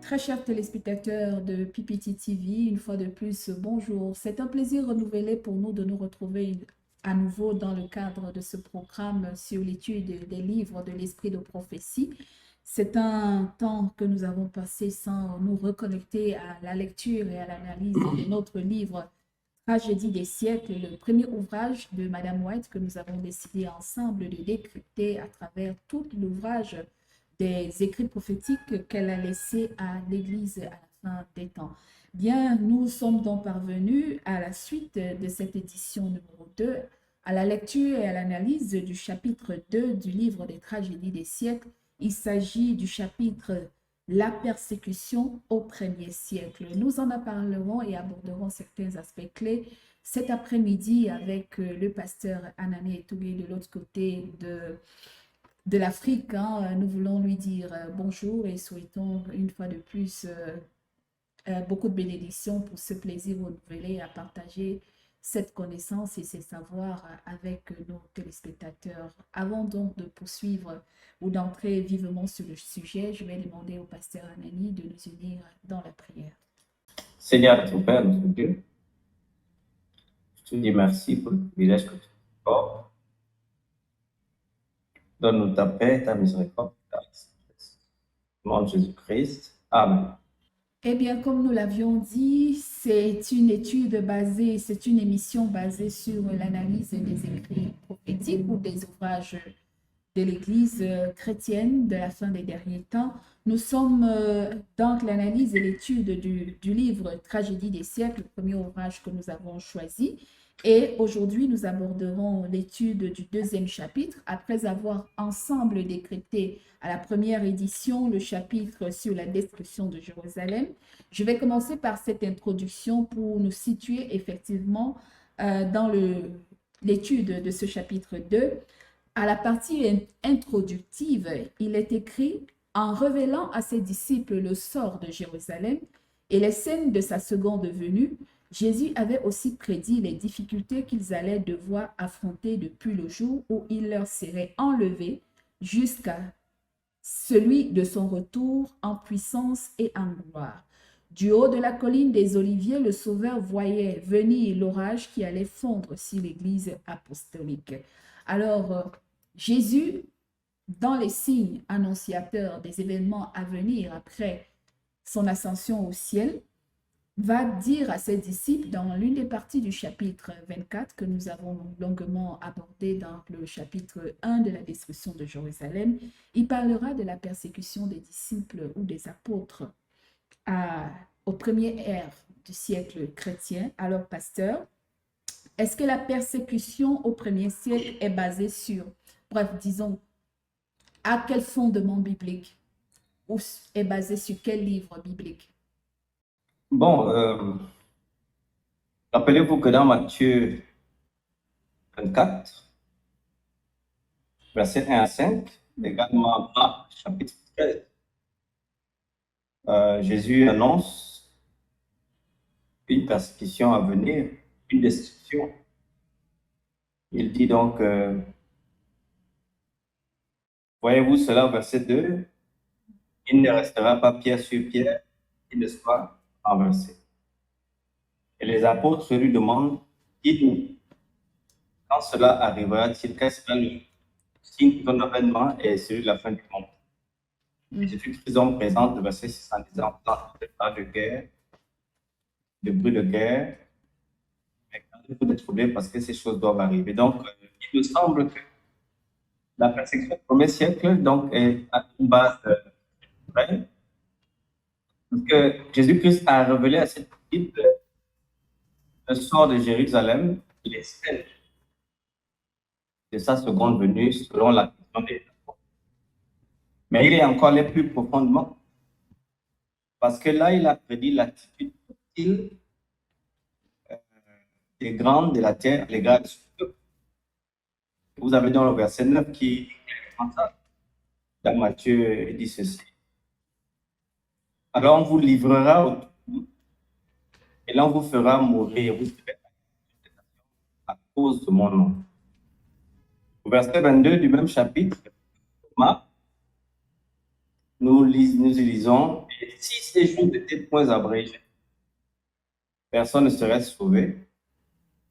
très chers téléspectateurs de PPT TV, une fois de plus, bonjour. C'est un plaisir renouvelé pour nous de nous retrouver à nouveau dans le cadre de ce programme sur l'étude des livres de l'Esprit de prophétie. C'est un temps que nous avons passé sans nous reconnecter à la lecture et à l'analyse de notre livre Tragédie des siècles, le premier ouvrage de Madame White que nous avons décidé ensemble de décrypter à travers tout l'ouvrage des écrits prophétiques qu'elle a laissés à l'Église à la fin des temps. Bien, nous sommes donc parvenus à la suite de cette édition numéro 2, à la lecture et à l'analyse du chapitre 2 du livre des tragédies des siècles. Il s'agit du chapitre La persécution au premier siècle. Nous en parlerons et aborderons certains aspects clés cet après-midi avec le pasteur Anané Etougué de l'autre côté de l'Afrique. Nous voulons lui dire bonjour et souhaitons une fois de plus beaucoup de bénédictions pour ce plaisir renouvelé à partager cette connaissance et ces savoirs avec nos téléspectateurs. Avant donc de poursuivre ou d'entrer vivement sur le sujet, je vais demander au pasteur Anani de nous unir dans la prière. Seigneur, notre Père, notre Dieu, je te dis merci pour le privilège que tu nous accordes. Donne-nous ta paix, ta miséricorde, ta sagesse. Au nom de Jésus-Christ. Amen. Eh bien, comme nous l'avions dit, c'est une étude basée, c'est une émission basée sur l'analyse des écrits prophétiques ou des ouvrages de l'Église chrétienne de la fin des derniers temps. Nous sommes dans l'analyse et l'étude du livre Tragédie des siècles, le premier ouvrage que nous avons choisi. Et aujourd'hui, nous aborderons l'étude du deuxième chapitre, après avoir ensemble décrypté à la première édition le chapitre sur la destruction de Jérusalem. Je vais commencer par cette introduction pour nous situer effectivement dans l'étude de ce chapitre 2. À la partie introductive, il est écrit « En révélant à ses disciples le sort de Jérusalem et les scènes de sa seconde venue, Jésus avait aussi prédit les difficultés qu'ils allaient devoir affronter depuis le jour où il leur serait enlevé jusqu'à celui de son retour en puissance et en gloire. Du haut de la colline des Oliviers, le Sauveur voyait venir l'orage qui allait fondre sur l'Église apostolique. » Alors, Jésus, dans les signes annonciateurs des événements à venir après son ascension au ciel, va dire à ses disciples dans l'une des parties du chapitre 24 que nous avons longuement abordé dans le chapitre 1 de la destruction de Jérusalem, il parlera de la persécution des disciples ou des apôtres aux premières ères du siècle chrétien. Alors, pasteur, est-ce que la persécution au premier siècle est basée sur, bref, disons, à quel fondement biblique ou est basée sur quel livre biblique? Bon, rappelez-vous que dans Matthieu 24, versets 1 à 5, également Marc chapitre 13, Jésus annonce une persécution à venir, une destruction. Il dit donc, voyez-vous cela, verset 2, il ne restera pas pierre sur pierre qui ne soit renversé. Et les apôtres lui demandent, dites-nous, quand cela arrivera-t-il, quel sera le signe de ton avènement et celui de la fin du monde? Et Jésus Christ présente le verset 6 en disant, pas de guerre, de bruit de guerre, mais gardez-vous d'être troublés parce que ces choses doivent arriver. Donc, il me semble que la persécution du premier siècle donc, est à une base vraie, parce que Jésus-Christ a révélé à cette Bible le sort de Jérusalem, il est celle de sa seconde venue selon la question des apôtres. Mais il est encore allé plus profondément, parce que là, il a prédit l'attitude hostile des grands de la terre à l'égard de ce peuple. Vous avez dans le verset 9 qui dit comme ça, dans Matthieu, il dit ceci. Alors on vous livrera au tout, et l'on vous fera mourir, vous serez à cause de mon nom. Au verset 22 du même chapitre, Marc, nous lisons, Et si ces jours n'étaient point abrégés, personne ne serait sauvé.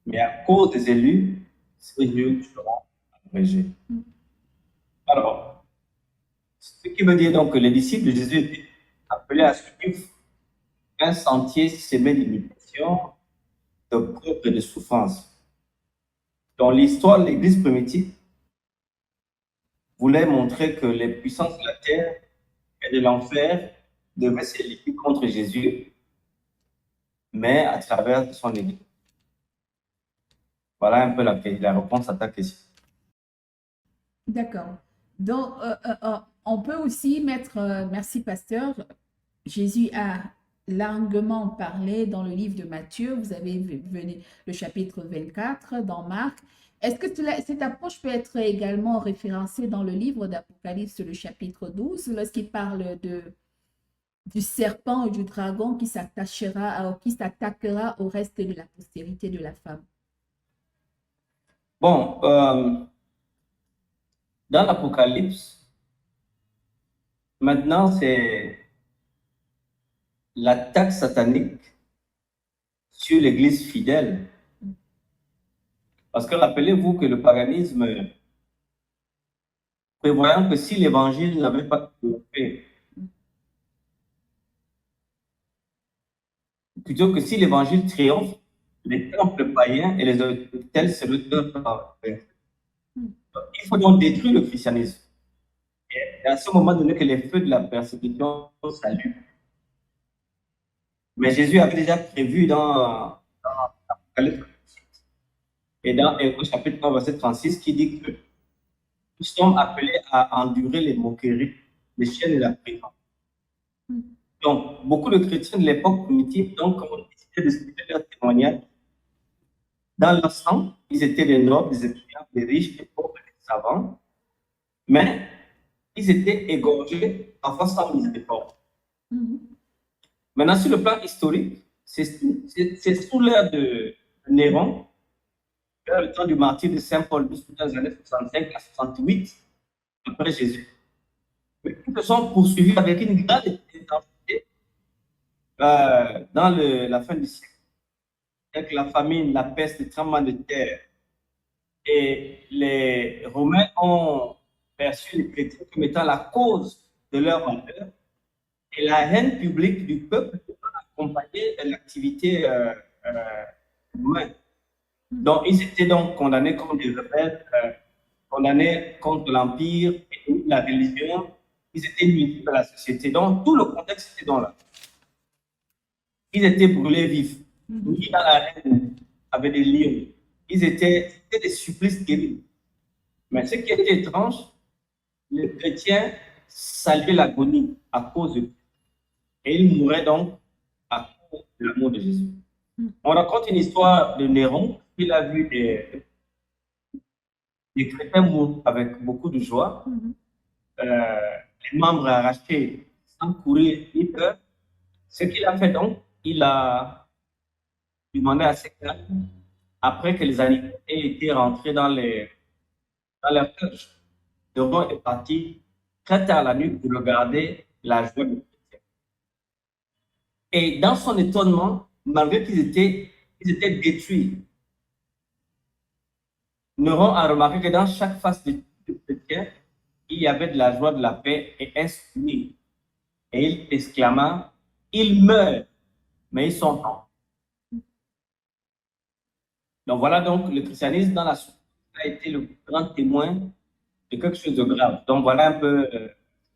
Mais à cause des élus, ces jours seront abrégés. Alors, ce qui veut dire donc que les disciples de Jésus étaient appelés à suivre un sentier semé d'imitation, de preuves et de souffrance. Dans l'histoire de l'Église primitive, voulait montrer que les puissances de la terre et de l'enfer devaient s'élever contre Jésus, mais à travers son Église. Voilà un peu la réponse à ta question. D'accord. Donc, on peut aussi mettre, merci pasteur, Jésus a longuement parlé dans le livre de Matthieu, vous avez venu le chapitre 24 dans Marc. Est-ce que cette approche peut être également référencée dans le livre d'Apocalypse, le chapitre 12, lorsqu'il parle du serpent et du dragon qui s'attaquera au reste de la postérité de la femme? Bon, dans l'Apocalypse, maintenant, c'est l'attaque satanique sur l'Église fidèle. Parce que rappelez-vous que le paganisme, prévoyant que si l'Évangile n'avait pas triomphé, plutôt que si l'Évangile triomphe, les temples païens et les hôtels se retrouvent. Il faut donc détruire le christianisme. Et à ce moment donné que les feux de la persécution s'allument. Mais Jésus avait déjà prévu dans l'Apocalypse et au chapitre 1, verset 36, qui dit que nous sommes appelés à endurer les moqueries, les chaînes et la prison. Donc, beaucoup de chrétiens de l'époque primitive ont décidé de splitter leur témoignage. Dans l'ensemble, ils étaient des nobles, des étudiants, des riches, des pauvres, des savants, mais ils étaient égorgés, parfois sans miséricorde. Maintenant, sur le plan historique, c'est sous l'ère de Néron, vers le temps du martyre de Saint Paul, dans les années 65 à 68, après Jésus. Mais ils se sont poursuivis avec une grande intensité dans la fin du siècle, avec la famine, la peste, les tremblements de terre. Et les Romains ont perçu les chrétiens comme étant la cause de leur malheur. Et la haine publique du peuple a accompagné l'activité romaine. Donc, ils étaient donc condamnés comme des rebelles, condamnés contre l'Empire et la religion. Ils étaient nuisibles à la société. Donc, tout le contexte était dans là. Ils étaient brûlés vifs, mis dans la reine avec des lions. C'était des supplices terribles. Mais ce qui était étrange, les chrétiens saluaient l'agonie à cause de Dieu. Et ils mouraient donc à cause de l'amour de Jésus. On raconte une histoire de Néron. Il a vu des chrétiens mourir avec beaucoup de joie. Les membres arrachés sans courir ni peur. Ce qu'il a fait donc, il a demandé à ses calmes, après que les animaux aient été rentrés dans leur cage, Néron est parti très tard la nuit pour regarder la joie des chrétiens. Et dans son étonnement, malgré qu'ils étaient détruits, Néron a remarqué que dans chaque face de chrétien, il y avait de la joie, de la paix et un sourire. Et il exclama, ils meurent, mais ils sont morts. Donc voilà donc le christianisme dans la souffrance a été le grand témoin de quelque chose de grave. Donc voilà un peu ce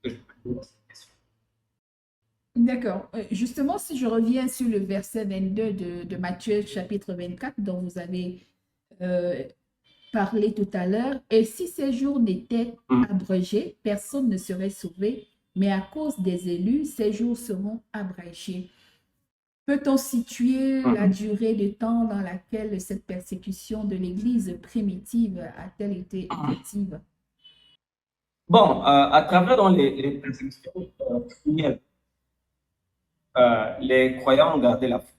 que je peux dire. D'accord. Justement, si je reviens sur le verset 22 de Matthieu chapitre 24 dont vous avez parlé tout à l'heure, et si ces jours n'étaient abrégés, personne ne serait sauvé, mais à cause des élus, ces jours seront abrégés. Peut-on situer la durée de temps dans laquelle cette persécution de l'Église primitive a-t-elle été effective? Bon, à travers dans les persécutions premières, les croyants ont gardé la foi.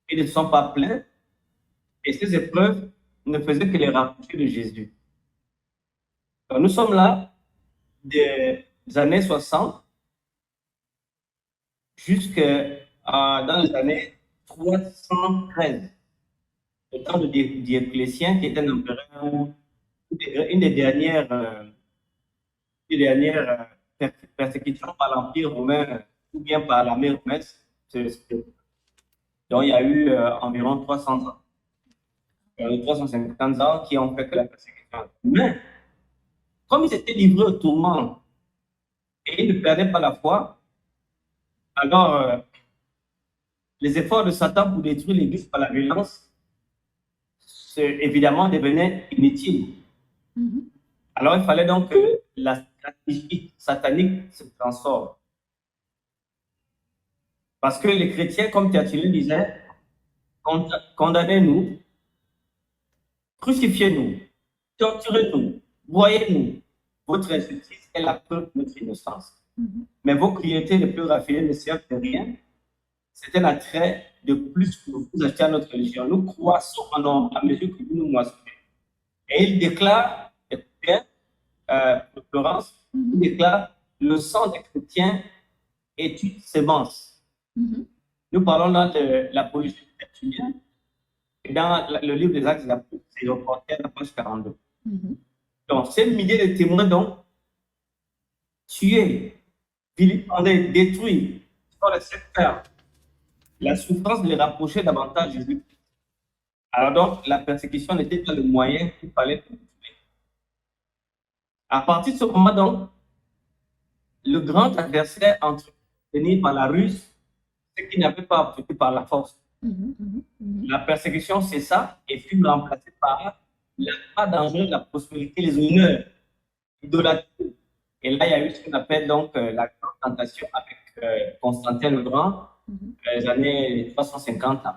Ils ne sont pas plaints et ces épreuves ne faisaient que les rapprocher de Jésus. Donc, nous sommes là des années 60 dans les années 313, le temps de Dioclétien, qui était un empereur, une des dernières persécutions par l'Empire romain ou bien par l'armée romaine. Donc, il y a eu environ 300 ans, 350 ans qui ont fait que la persécution. Mais, comme ils étaient livrés au tourment et ils ne perdaient pas la foi, alors les efforts de Satan pour détruire l'Église par la violence, évidemment, devenaient inutiles. Alors, il fallait donc que la stratégie satanique se transforme. Parce que les chrétiens, comme Tertullien disait, condamnez-nous, crucifiez-nous, torturez-nous, broyez-nous. Votre injustice est la preuve de notre innocence. Mais vos cruautés les plus raffinées ne servent de rien. C'est un attrait de plus pour vous acheter à notre religion. Nous croissons en nombre à mesure que vous nous moissonnez. Et il déclare, Florence, il déclare, le sang des chrétiens est une sémence. Nous parlons là de l'apologie de Tertullien. Et dans le livre des Actes des Apôtres, c'est reporté à la page 42. Donc, ces milliers de témoins, donc, tués, vilipendés, détruits, par les sept pères, la souffrance les rapprochait davantage de Jésus. Alors donc, la persécution n'était pas le moyen qu'il fallait tuer. À partir de ce moment, donc, le grand adversaire entretenu par la ruse, c'est qu'il n'avait pas obtenu par la force. La persécution cessa et fut remplacée par la pas dangereuse, la prospérité, les honneurs, l'idolâtrie. Et là, il y a eu ce qu'on appelle donc la grande tentation avec Constantin le Grand, les années 350 ans.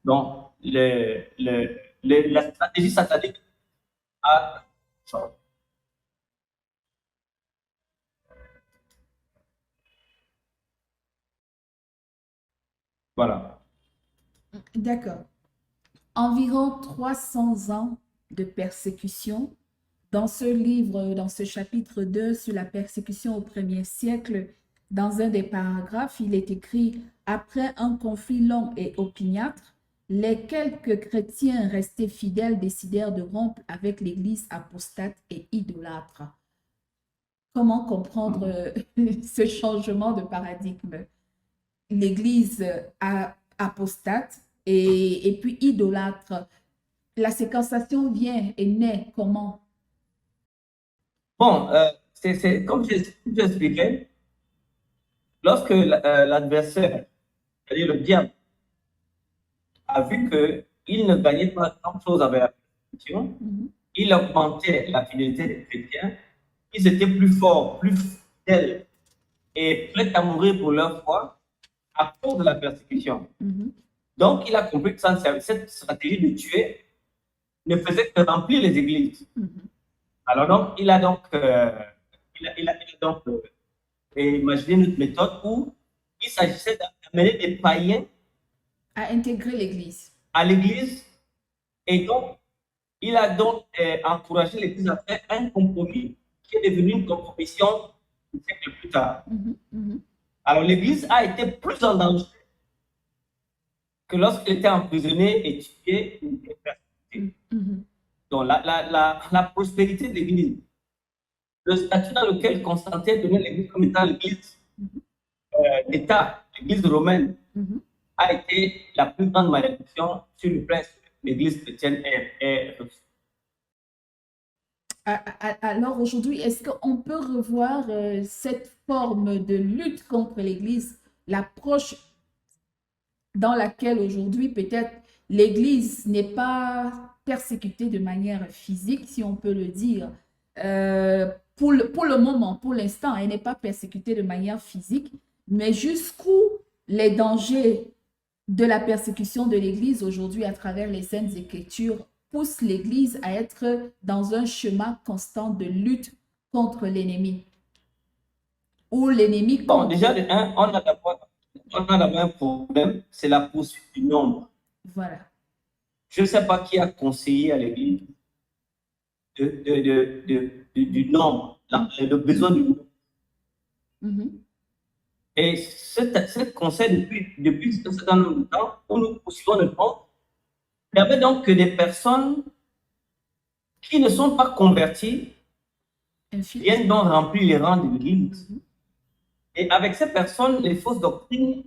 Donc, la stratégie satanique a... Voilà. D'accord. Environ 300 ans de persécution. Dans ce livre, dans ce chapitre 2 sur la persécution au 1er siècle, dans un des paragraphes, il est écrit « Après un conflit long et opiniâtre, les quelques chrétiens restés fidèles décidèrent de rompre avec l'Église apostate et idolâtre. » Comment comprendre ce changement de paradigme? L'Église apostate et puis idolâtre. La séquenciation vient et naît comment? Bon, c'est comme j'expliquais, lorsque l'adversaire, c'est-à-dire le diable, a vu qu'il ne gagnait pas grand-chose avec la persécution, il augmentait la fidélité des chrétiens, ils étaient plus forts, plus fidèles et prêts à mourir pour leur foi à cause de la persécution. Donc, il a compris que cette stratégie de tuer ne faisait que remplir les églises. Alors donc, il a donc imaginé notre méthode où il s'agissait d'amener des païens à intégrer l'Église. À l'Église, et donc, il a donc encouragé l'Église à faire un compromis qui est devenu une compromission un siècle plus tard. Alors, l'Église a été plus en danger que lorsqu'elle était emprisonnée et tuée ou persécutée. Donc, la prospérité de l'Église, le statut dans lequel Constantin donnait l'Église comme étant l'Église d'État, l'Église romaine, a été la plus grande malédiction sur le plan de l'Église chrétienne est reçue. Alors aujourd'hui, est-ce qu'on peut revoir cette forme de lutte contre l'Église, l'approche dans laquelle aujourd'hui peut-être l'Église n'est pas persécutée de manière physique, si on peut le dire. Pour le moment, pour l'instant, elle n'est pas persécutée de manière physique, mais jusqu'où les dangers de la persécution de l'Église aujourd'hui à travers les Saintes Écritures poussent l'Église à être dans un chemin constant de lutte contre l'ennemi. Ou l'ennemi... Bon, déjà, on a d'abord un problème, c'est la poursuite du nombre. Voilà. Je ne sais pas qui a conseillé à l'Église du nombre, le besoin du nombre. Et ce conseil, depuis un certain nombre de temps, où nous poursuivons le temps, permet donc que des personnes qui ne sont pas converties viennent donc remplir les rangs de l'Église. Et avec ces personnes, les fausses doctrines,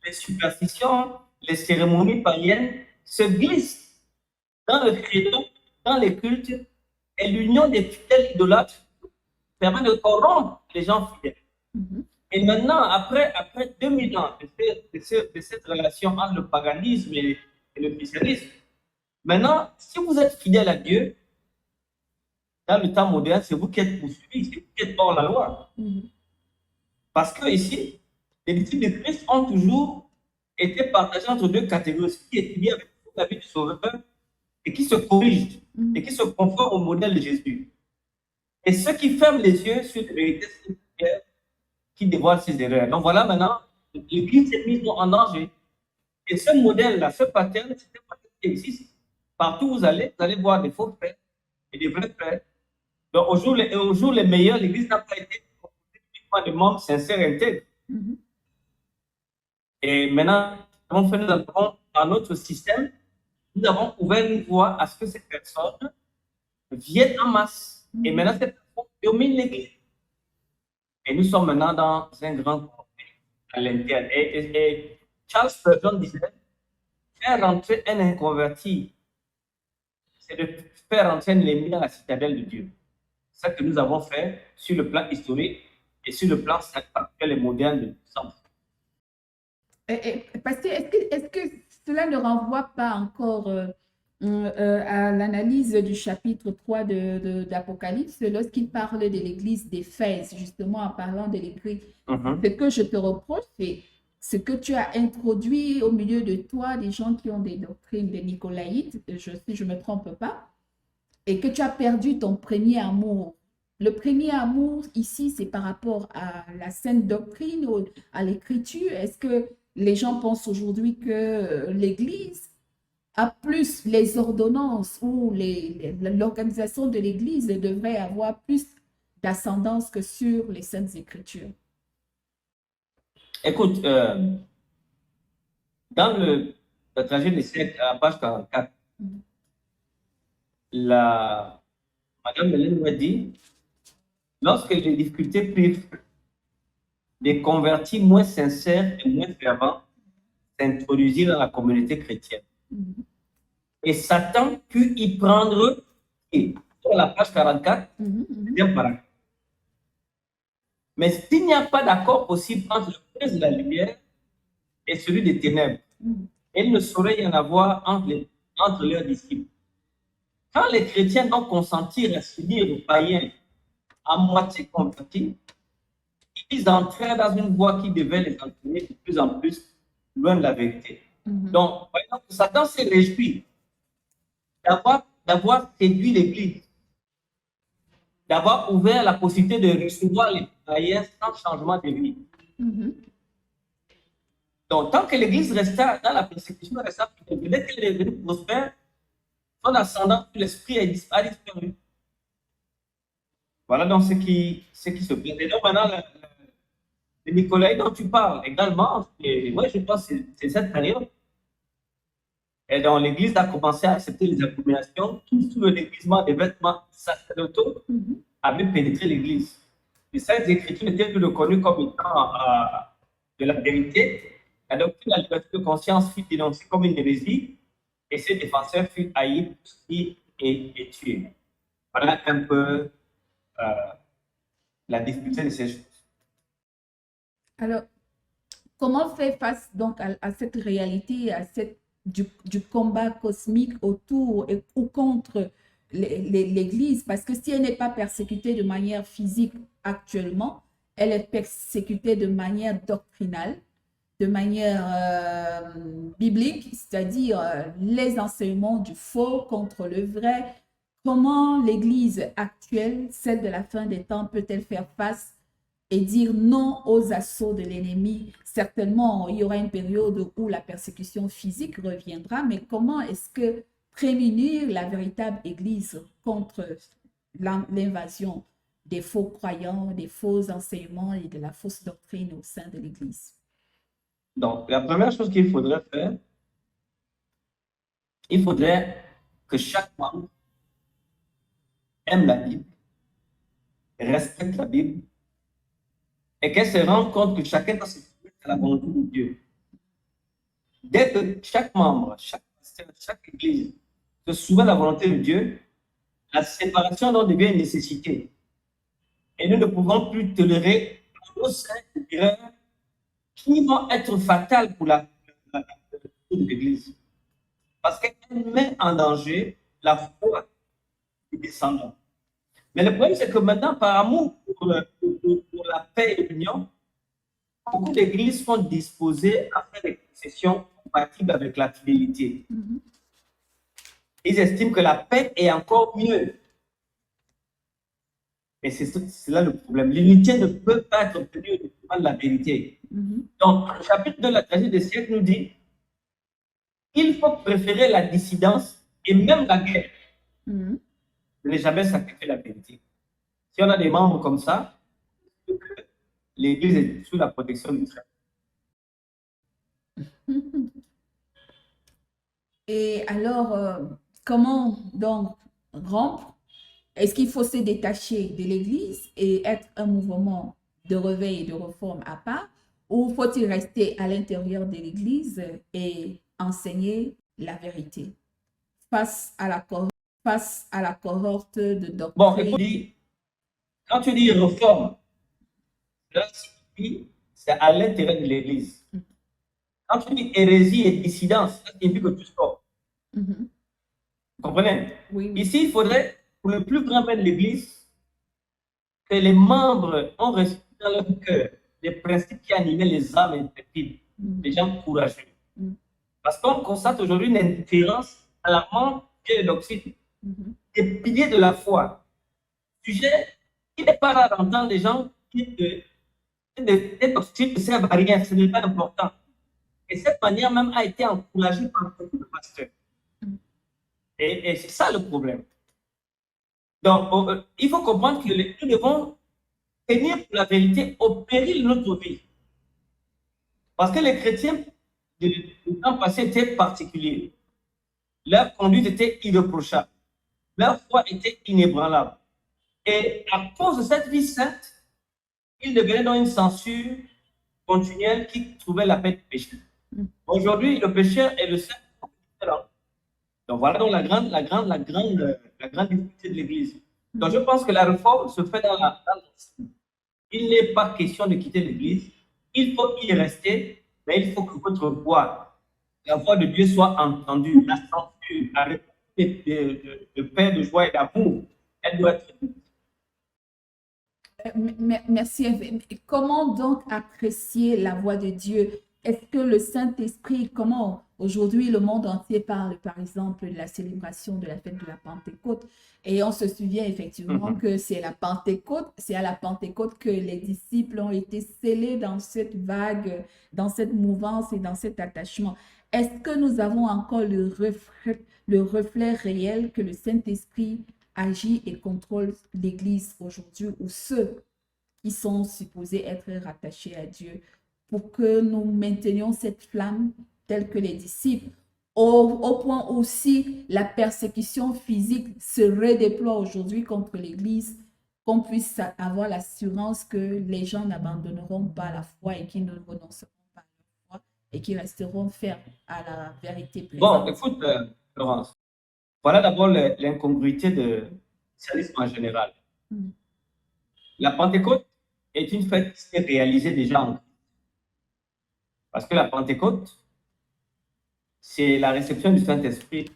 les superstitions, les cérémonies païennes se glissent dans le credo, dans les cultes, et l'union des fidèles idolâtres permet de corrompre les gens fidèles. Et maintenant, après 2000 ans de cette relation entre le paganisme et le christianisme, maintenant, si vous êtes fidèle à Dieu, dans le temps moderne, c'est vous qui êtes poursuivis, c'est vous qui êtes hors la loi. Parce que ici, les disciples de Christ ont toujours été partagés entre deux catégories, ceux qui étudient avec la vie du Sauveur et qui se corrigent et qui se conforment au modèle de Jésus. Et ceux qui ferment les yeux sur les vérités spirituelles, qui dévoilent ses erreurs. Donc voilà, maintenant, l'Église s'est mise en danger. Et ce modèle-là, ce pattern, c'est un pattern qui existe. Partout où vous allez voir des faux frères et des vrais frères. Donc au jour les meilleurs, l'Église n'a pas été composée uniquement de membres sincères et intègres. Et maintenant, nous avons dans notre système, nous avons ouvert une voie à ce que ces personnes viennent en masse. Et maintenant, ces personnes dominent l'Église. Et nous sommes maintenant dans un grand conflit à l'interne. Et Charles Spurgeon disait, faire rentrer un inconverti, c'est de faire rentrer un ennemi dans la citadelle de Dieu. C'est ça que nous avons fait sur le plan historique et sur le plan actuel et moderne de l'ensemble. Parce que est-ce que cela ne renvoie pas encore à l'analyse du chapitre 3 d'Apocalypse lorsqu'il parle de l'église d'Éphèse, justement en parlant de l'église. Ce que je te reproche, c'est ce que tu as introduit au milieu de toi des gens qui ont des doctrines des Nicolaïtes, si je ne me trompe pas, et que tu as perdu ton premier amour. Le premier amour ici, c'est par rapport à la sainte doctrine ou à l'écriture. Est-ce que les gens pensent aujourd'hui que l'Église a plus les ordonnances ou l'organisation de l'Église devrait avoir plus d'ascendance que sur les saintes écritures? Écoute, dans le trajet des siècles, à la page 44, Madame Hélène m'a dit, lorsque les difficultés prirent, des convertis moins sincères et moins fervents s'introduisirent dans la communauté chrétienne. Et Satan put y prendre, et sur la page 44, deuxième paragraphe. Mais s'il n'y a pas d'accord possible entre le prince de la lumière et celui des ténèbres, il ne saurait y en avoir entre leurs disciples. Quand les chrétiens donc consentirent à s'unir aux païens à moitié convertis, ils entraient dans une voie qui devait les entraîner de plus en plus loin de la vérité. Donc, par exemple, Satan s'est réjoui d'avoir séduit l'Église, d'avoir ouvert la possibilité de recevoir les païens sans changement de vie. Donc, tant que l'Église restait dans la persécution, dès qu'elle est devenue prospère, son ascendant sur l'esprit a disparu. Voilà donc ce qui se passe. Et donc maintenant, le Nicolas dont tu parles également, moi je pense que c'est cette période. Et donc l'Église a commencé à accepter les abominations, tout sous le déguisement des vêtements sacerdotaux avait pénétré l'Église. Les Saintes Écritures n'étaient plus reconnues comme étant de la vérité. La doctrine de la liberté de conscience fut dénoncée comme une hérésie et ses défenseurs furent haïs, poursuivis et tués. Voilà un peu la difficulté de ces choses. Alors, comment faire face donc à cette réalité, à du combat cosmique autour ou contre l'Église? Parce que si elle n'est pas persécutée de manière physique actuellement, elle est persécutée de manière doctrinale, de manière biblique, c'est-à-dire les enseignements du faux contre le vrai. Comment l'Église actuelle, celle de la fin des temps, peut-elle faire face et dire non aux assauts de l'ennemi? Certainement, il y aura une période où la persécution physique reviendra, mais comment est-ce que prémunir la véritable Église contre l'invasion des faux croyants, des faux enseignements et de la fausse doctrine au sein de l'Église? Donc, la première chose qu'il faudrait faire, il faudrait que chaque membre aime la Bible, respecte la Bible et qu'elle se rende compte que chacun doit se soumettre à la volonté de Dieu. Dès que chaque membre, chaque pasteur, chaque église se soumet à la volonté de Dieu, la séparation donc devient une nécessité. Et nous ne pouvons plus tolérer nos erreurs qui vont être fatales pour la de l'Église. Parce qu'elle met en danger la foi des descendants. Mais le problème, c'est que maintenant, par amour pour la paix et l'union, beaucoup d'églises sont disposées à faire des concessions compatibles avec la fidélité. Ils estiment que la paix est encore mieux. Et c'est là le problème. L'unité ne peut pas être obtenue au détriment de la vérité. Donc, le chapitre de la tragédie des siècles nous dit il faut préférer la dissidence et même la guerre. Ne jamais sacrifier la vérité. Si on a des membres comme ça, l'Église est sous la protection du très. Et alors, comment donc rompre? Est-ce qu'il faut se détacher de l'Église et être un mouvement de réveil et de réforme à part? Ou faut-il rester à l'intérieur de l'Église et enseigner la vérité face à la cohorte de doctrine? Bon, écoute, quand tu dis réforme, c'est à l'intérieur de l'Église. Quand tu dis hérésie et dissidence, ça signifie que tu sors. Vous comprenez? Oui. Ici, il faudrait, pour le plus grand bien de l'Église, que les membres ont reçu dans leur cœur les principes qui animaient les âmes intrépides, les gens courageux. Parce qu'on constate aujourd'hui une indifférence alarmante de l'Occident, des piliers de la foi. Sujet, il n'est pas rare d'entendre des gens qui des doctrines ne servent à rien, ce n'est pas important. Et cette manière même a été encouragée par beaucoup de pasteurs. Et c'est ça le problème. Donc, il faut comprendre que nous devons tenir pour la vérité au péril de notre vie. Parce que les chrétiens du temps passé étaient particuliers. Leur conduite était irréprochable. Leur foi était inébranlable. Et à cause de cette vie sainte, ils devenaient dans une censure continuelle qui trouvait la paix du péché. Aujourd'hui, le pécheur est le seul. Donc voilà donc la grande difficulté de l'Église. Donc je pense que la réforme se fait dans il n'est pas question de quitter l'Église. Il faut y rester, mais il faut que votre voix, la voix de Dieu soit entendue, la censure, la réponse de paix, de joie et d'amour, elle doit être. Merci. Comment donc apprécier la voix de Dieu? Est-ce que le Saint-Esprit, comment aujourd'hui le monde entier parle par exemple de la célébration de la fête de la Pentecôte, et on se souvient effectivement que c'est à la Pentecôte que les disciples ont été scellés dans cette vague, dans cette mouvance et dans cet attachement. Est-ce que nous avons encore le reflet réel que le Saint-Esprit agit et contrôle l'Église aujourd'hui, ou ceux qui sont supposés être rattachés à Dieu, pour que nous maintenions cette flamme telle que les disciples, au point où si la persécution physique se redéploie aujourd'hui contre l'Église, qu'on puisse avoir l'assurance que les gens n'abandonneront pas la foi et qu'ils ne renonceront pas à la foi et qu'ils resteront fermes à la vérité présente. Bon, écoute, Laurence, voilà d'abord l'incongruité du christianisme en général. La Pentecôte est une fête qui s'est réalisée déjà en Christ. Parce que la Pentecôte, c'est la réception du Saint-Esprit.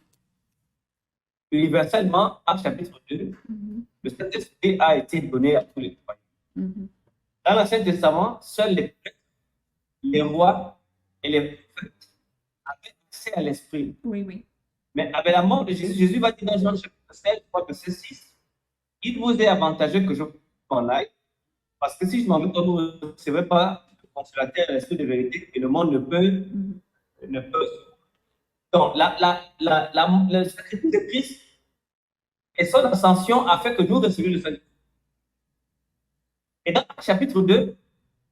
Universellement, Actes chapitre 2, le Saint-Esprit a été donné à tous les croyants. Dans l'Ancien Testament, seuls les prêtres, les rois et les prophètes avaient accès à l'Esprit. Oui. Mais avec la mort de Jésus, Jésus va dire dans Jean chapitre 16, verset 6, il vous est avantageux que je m'en aille, parce que si je m'en vais pas, vous ne recevrez pas le consolateur, l'Esprit de vérité, et le monde ne peut. Donc, le sacrifice de Christ et son ascension a fait que nous recevions le salut. Et dans Actes chapitre 2,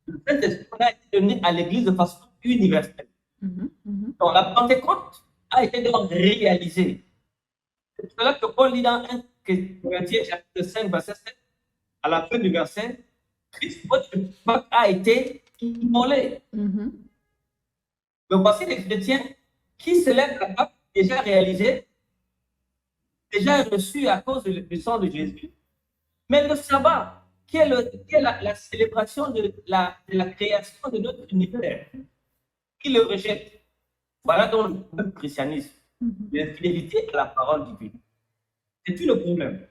le Saint-Esprit a été donné à l'Église de façon universelle. Donc la Pentecôte a été donc réalisée. C'est pour cela que Paul dit dans 1 Corinthiens chapitre 5, verset 7, à la fin du verset, Christ, votre Pâque a été immolé. Donc voici les chrétiens qui célèbrent la Pâque déjà réalisée, déjà reçue à cause du sang de Jésus. Mais le sabbat, qui est la célébration de la création de notre univers, qui le rejette. Voilà donc le christianisme, l'infidélité à la parole divine. C'est tout le problème.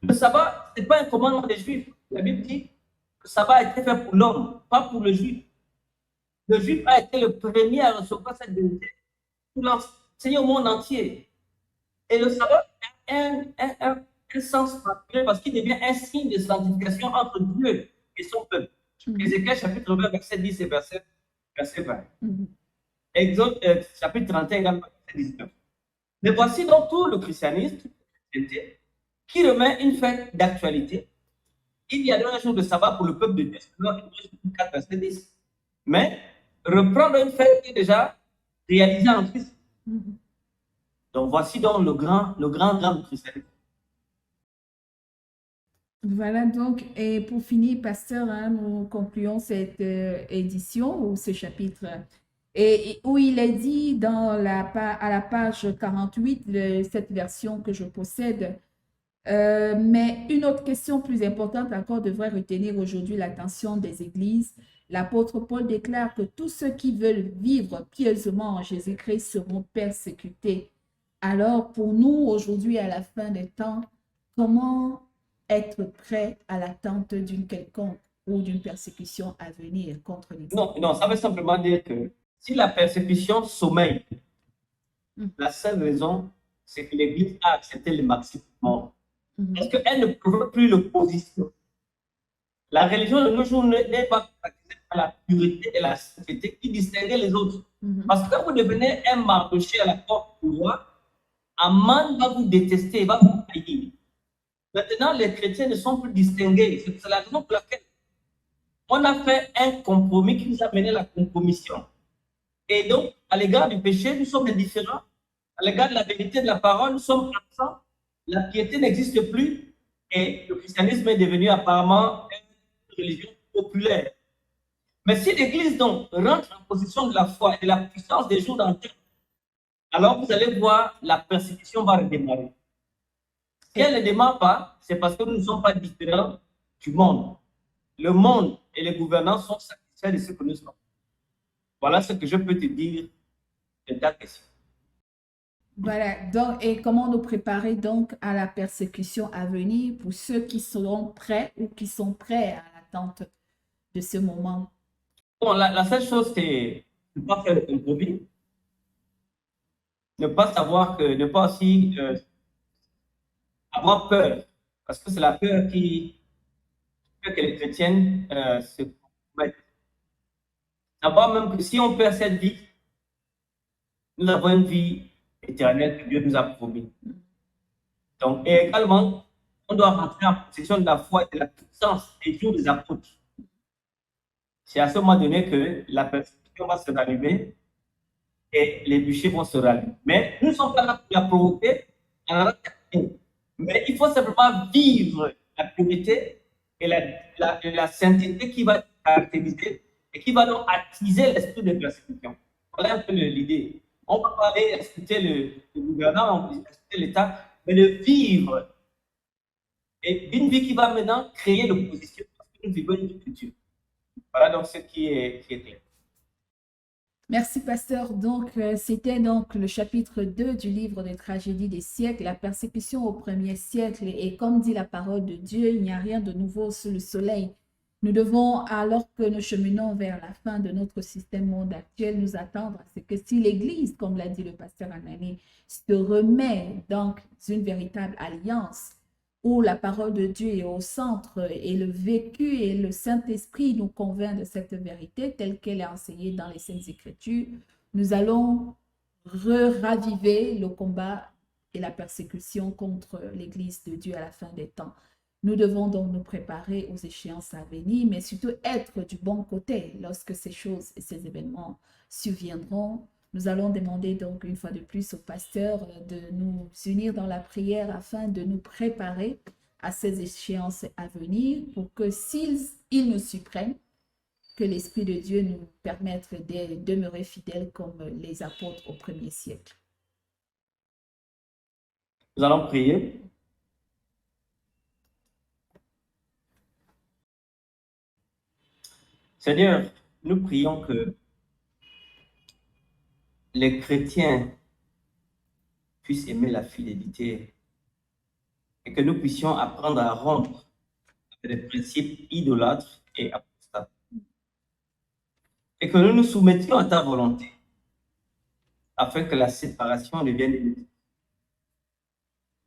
Le sabbat, ce n'est pas un commandement des Juifs. La Bible dit que le sabbat a été fait pour l'homme, pas pour le Juif. Le Juif a été le premier à recevoir cette vérité pour l'enseigner au monde entier. Et le sabbat a un sens particulier parce qu'il devient un signe de sanctification entre Dieu et son peuple. Ézéchiel chapitre 20, verset 10 et verset 20. Exode chapitre 31, également, verset 19. Mais voici donc tout le christianisme qui remet une fête d'actualité. Il y a un jour de sabbat pour le peuple de Dieu, selon Hébreux chapitre 4, verset 10. Mais reprendre une fête qui est déjà réalisée en Christ. Donc voici donc le grand du christianisme. Voilà donc, et pour finir, pasteur, nous concluons cette édition ou ce chapitre, et où il est dit à la page 48, cette version que je possède, mais une autre question plus importante encore devrait retenir aujourd'hui l'attention des églises. L'apôtre Paul déclare que tous ceux qui veulent vivre pieusement en Jésus-Christ seront persécutés. Alors, pour nous, aujourd'hui, à la fin des temps, comment être prêt à l'attente d'une quelconque ou d'une persécution à venir contre l'Église? Non, ça veut simplement dire que si la persécution sommeille, la seule raison, c'est que l'Église a accepté le maximum. Parce qu'elle ne provoque plus l'opposition. La religion de nos jours n'est pas pratiquée par la pureté et la sainteté qui distinguent les autres. Parce que quand vous devenez un mardoché à la porte du roi, Aman va vous détester, va vous haïr. Maintenant, les chrétiens ne sont plus distingués. C'est la raison pour laquelle on a fait un compromis qui nous a mené à la compromission. Et donc, à l'égard du péché, nous sommes indifférents. À l'égard de la vérité de la parole, nous sommes absents. La piété n'existe plus. Et le christianisme est devenu apparemment une religion populaire. Mais si l'Église donc rentre en position de la foi et de la puissance des jours d'entrée, alors vous allez voir la persécution va redémarrer. Si elle ne démarre pas, c'est parce que nous ne sommes pas différents du monde. Le monde et les gouvernants sont satisfaits de ce que nous sommes. Voilà ce que je peux te dire de ta question. Voilà, donc, et comment nous préparer donc à la persécution à venir pour ceux qui seront prêts ou qui sont prêts à l'attente de ce moment? Bon, la seule chose, c'est ne pas faire le compromis, ne pas savoir que, ne pas aussi avoir peur, parce que c'est la peur qui fait que les chrétiennes se compromettent. Savoir même que si on perd cette vie, nous avons une vie éternelle que Dieu nous a promis. Donc, et également, on doit rentrer en possession de la foi et de la puissance des jours des apôtres. C'est à ce moment donné que la persécution va se rallumer et les bûchers vont se rallumer. Mais nous ne sommes pas là pour la provoquer, mais il faut simplement vivre la pureté et la sainteté qui va caractériser et qui va donc attiser l'esprit de persécution. Voilà un peu l'idée. On ne va pas aller insulter le gouvernement, on va insulter l'État, mais de vivre. Et une vie qui va maintenant créer l'opposition parce que nous vivons une vie future. Voilà donc ce qui est clair. Merci, pasteur. Donc, c'était donc le chapitre 2 du livre des tragédies des siècles, la persécution au premier siècle. Et comme dit la parole de Dieu, il n'y a rien de nouveau sous le soleil. Nous devons, alors que nous cheminons vers la fin de notre système monde actuel, nous attendre à ce que si l'Église, comme l'a dit le pasteur Anani, se remet dans une véritable alliance où la parole de Dieu est au centre et le vécu et le Saint-Esprit nous convainc de cette vérité telle qu'elle est enseignée dans les Saintes Écritures, nous allons raviver le combat et la persécution contre l'Église de Dieu à la fin des temps. Nous devons donc nous préparer aux échéances à venir, mais surtout être du bon côté lorsque ces choses et ces événements surviendront. Nous allons demander donc une fois de plus au pasteur de nous unir dans la prière afin de nous préparer à ces échéances à venir pour que s'il nous surprennent, que l'Esprit de Dieu nous permette de demeurer fidèles comme les apôtres au premier siècle. Nous allons prier. Seigneur, nous prions que les chrétiens puissent aimer la fidélité et que nous puissions apprendre à rompre avec les principes idolâtres et apostats. Et que nous nous soumettions à ta volonté afin que la séparation devienne inutile.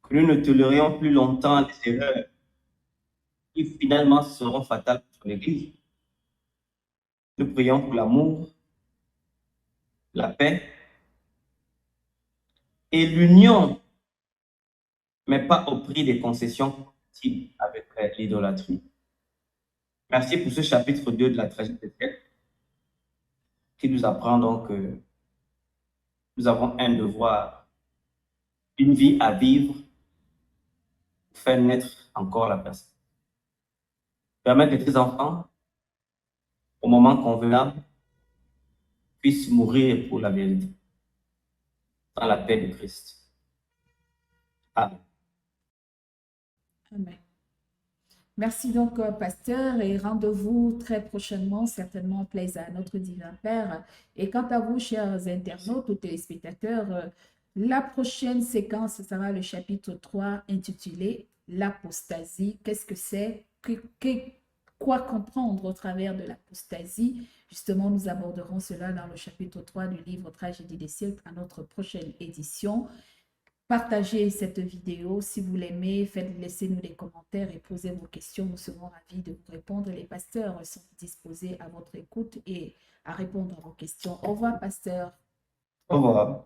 Que nous ne tolérions plus longtemps les erreurs qui finalement seront fatales pour l'Église. Nous prions pour l'amour, la paix et l'union, mais pas au prix des concessions compatibles avec l'idolâtrie. Merci pour ce chapitre 2 de la tragédie des siècles qui nous apprend donc que nous avons un devoir, une vie à vivre pour faire naître encore la personne. Permettre que tes enfants, au moment convenable, puissent mourir pour la vérité, dans la paix de Christ. Amen. Amen. Merci donc, pasteur, et rendez-vous très prochainement, certainement, plaise à notre divin Père. Et quant à vous, chers internautes ou téléspectateurs, la prochaine séquence sera le chapitre 3 intitulé L'apostasie. Qu'est-ce que c'est? Quoi comprendre au travers de l'apostasie? Justement, nous aborderons cela dans le chapitre 3 du livre Tragédie des siècles à notre prochaine édition. Partagez cette vidéo si vous l'aimez, laissez-nous des commentaires et posez vos questions. Nous serons ravis de vous répondre. Les pasteurs sont disposés à votre écoute et à répondre à vos questions. Au revoir, pasteur. Au revoir.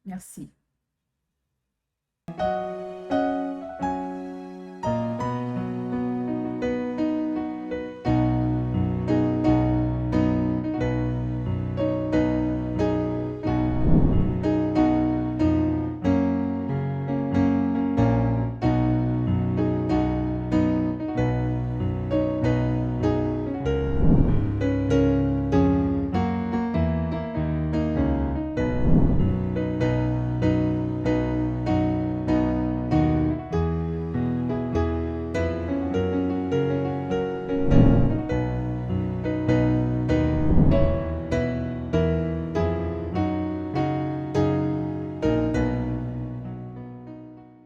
Merci.